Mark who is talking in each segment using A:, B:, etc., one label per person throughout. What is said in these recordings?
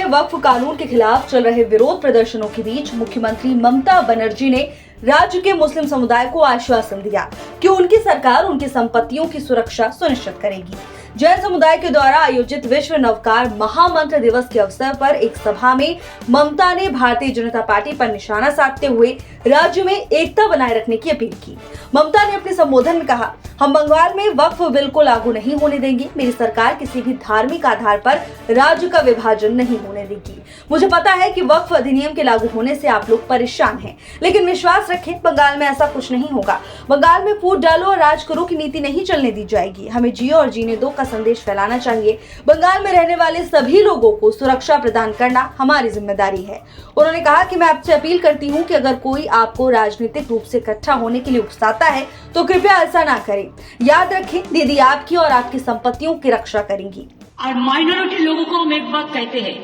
A: वक्फ कानून के खिलाफ चल रहे विरोध प्रदर्शनों के बीच मुख्यमंत्री ममता बनर्जी ने राज्य के मुस्लिम समुदाय को आश्वासन दिया कि उनकी सरकार उनकी संपत्तियों की सुरक्षा सुनिश्चित करेगी। जैन समुदाय के द्वारा आयोजित विश्व नवकार महामंत्र दिवस के अवसर पर एक सभा में ममता ने भारतीय जनता पार्टी पर निशाना साधते हुए राज्य में एकता बनाए रखने की अपील की। ममता ने अपने संबोधन में कहा, हम बंगाल में वक्फ बिल को लागू नहीं होने देंगे। मेरी सरकार किसी भी धार्मिक आधार पर राज्य का विभाजन नहीं होने देगी। मुझे पता है कि वक्फ अधिनियम के लागू होने से आप लोग परेशान हैं, लेकिन विश्वास रखें, बंगाल में ऐसा कुछ नहीं होगा। बंगाल में फूट डालो और राज करो की नीति नहीं चलने दी जाएगी। हमें जियो और जीने दो का संदेश फैलाना चाहिए। बंगाल में रहने वाले सभी लोगों को सुरक्षा प्रदान करना हमारी जिम्मेदारी है। उन्होंने कहा कि मैं आपसे अपील करती हूँ कि अगर कोई आपको राजनीतिक रूप से इकट्ठा होने के लिए उकसाता है तो कृपया ऐसा ना करें। याद रखें, दीदी आपकी और आपकी संपत्तियों की रक्षा करेंगी।
B: और माइनॉरिटी लोगों को हम एक बात कहते हैं,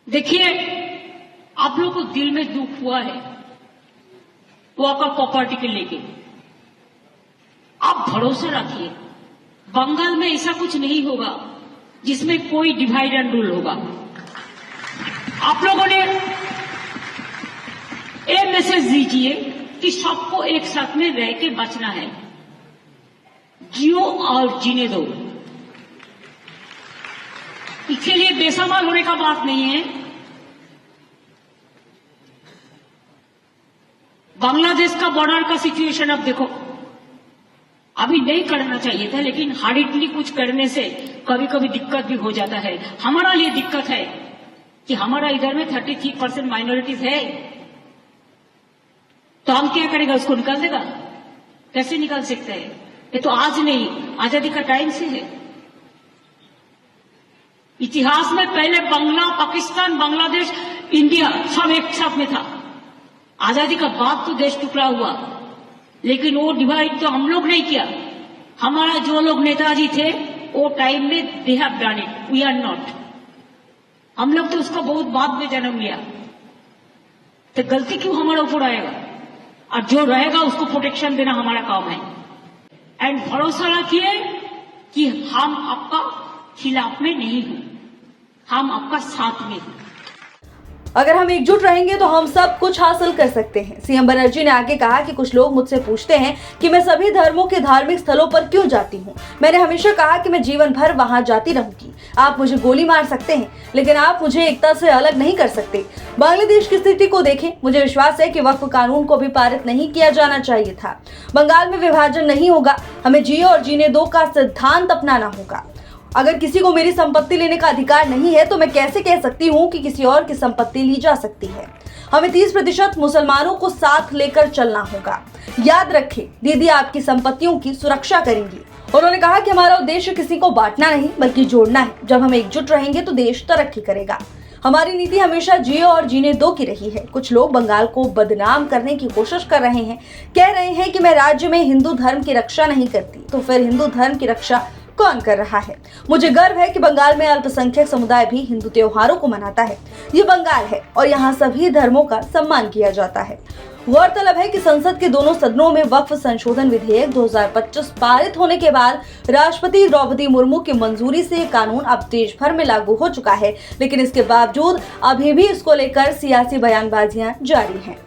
B: देखिए आप लोगों को दिल में दुख हुआ है वो आपका प्रॉपर्टी के लेके, आप भरोसा रखिए बंगाल में ऐसा कुछ नहीं होगा जिसमें कोई डिवाइड एंड रूल होगा। आप लोगों ने ये मैसेज दीजिए कि सबको एक साथ में रह के बचना है, जियो और जीने दो। इसके लिए बेसमाल होने का बात नहीं है। बांग्लादेश का बॉर्डर का सिचुएशन अब देखो, अभी नहीं करना चाहिए था, लेकिन हार्डली कुछ करने से कभी कभी दिक्कत भी हो जाता है। हमारा लिए दिक्कत है कि हमारा इधर में 33% माइनॉरिटीज है, तो हम क्या करेगा, उसको निकाल देगा? कैसे निकाल सकते हैं? ये तो आज नहीं, आजादी का टाइम से है। इतिहास में पहले पाकिस्तान, बांग्लादेश, इंडिया सब एक साथ में था। आजादी का बाद तो देश टुकड़ा हुआ, लेकिन वो डिवाइड तो हम लोग नहीं किया। हमारा जो लोग नेताजी थे वो टाइम में they have done it, we are not. हम लोग तो उसका बहुत बाद में जन्म लिया, तो गलती क्यों हमारे ऊपर आएगा? और जो रहेगा उसको प्रोटेक्शन देना हमारा काम है। एंड भरोसा रखिए कि हम आपका खिलाफ में नहीं हूं, हम आपका साथ में हैं।
A: अगर हम एकजुट रहेंगे तो हम सब कुछ हासिल कर सकते हैं। सीएम बनर्जी ने आगे कहा कि कुछ लोग मुझसे पूछते हैं कि मैं सभी धर्मों के धार्मिक स्थलों पर क्यों जाती हूँ। मैंने हमेशा कहा कि मैं जीवन भर वहाँ जाती रहूंगी। आप मुझे गोली मार सकते हैं, लेकिन आप मुझे एकता से अलग नहीं कर सकते। बांग्लादेश की स्थिति को देखें, मुझे विश्वास है कि वक्फ कानून को भी पारित नहीं किया जाना चाहिए था। बंगाल में विभाजन नहीं होगा। हमें जियो और जीने दो का सिद्धांत अपनाना होगा। अगर किसी को मेरी संपत्ति लेने का अधिकार नहीं है तो मैं कैसे कह सकती हूँ कि किसी और की संपत्ति ली जा सकती है? हमें 30% मुसलमानों को साथ लेकर चलना होगा। याद रखें, दीदी आपकी संपत्तियों की सुरक्षा करेंगी। उन्होंने कहा कि हमारा उद्देश्य किसी को बांटना नहीं बल्कि जोड़ना है। जब हम एकजुट रहेंगे तो देश तरक्की करेगा। हमारी नीति हमेशा जियो और जीने दो की रही है। कुछ लोग बंगाल को बदनाम करने की कोशिश कर रहे हैं, कह रहे हैं कि मैं राज्य में हिंदू धर्म की रक्षा नहीं करती, तो फिर हिंदू धर्म की रक्षा कौन कर रहा है? मुझे गर्व है कि बंगाल में अल्पसंख्यक समुदाय भी हिंदू त्योहारों को मनाता है। ये बंगाल है और यहाँ सभी धर्मों का सम्मान किया जाता है। गौरतलब है कि संसद के दोनों सदनों में वक्फ संशोधन विधेयक 2025 पारित होने के बाद राष्ट्रपति द्रौपदी मुर्मू की मंजूरी से कानून अब देश भर में लागू हो चुका है, लेकिन इसके बावजूद अभी भी इसको लेकर सियासी बयानबाजियां जारी हैं।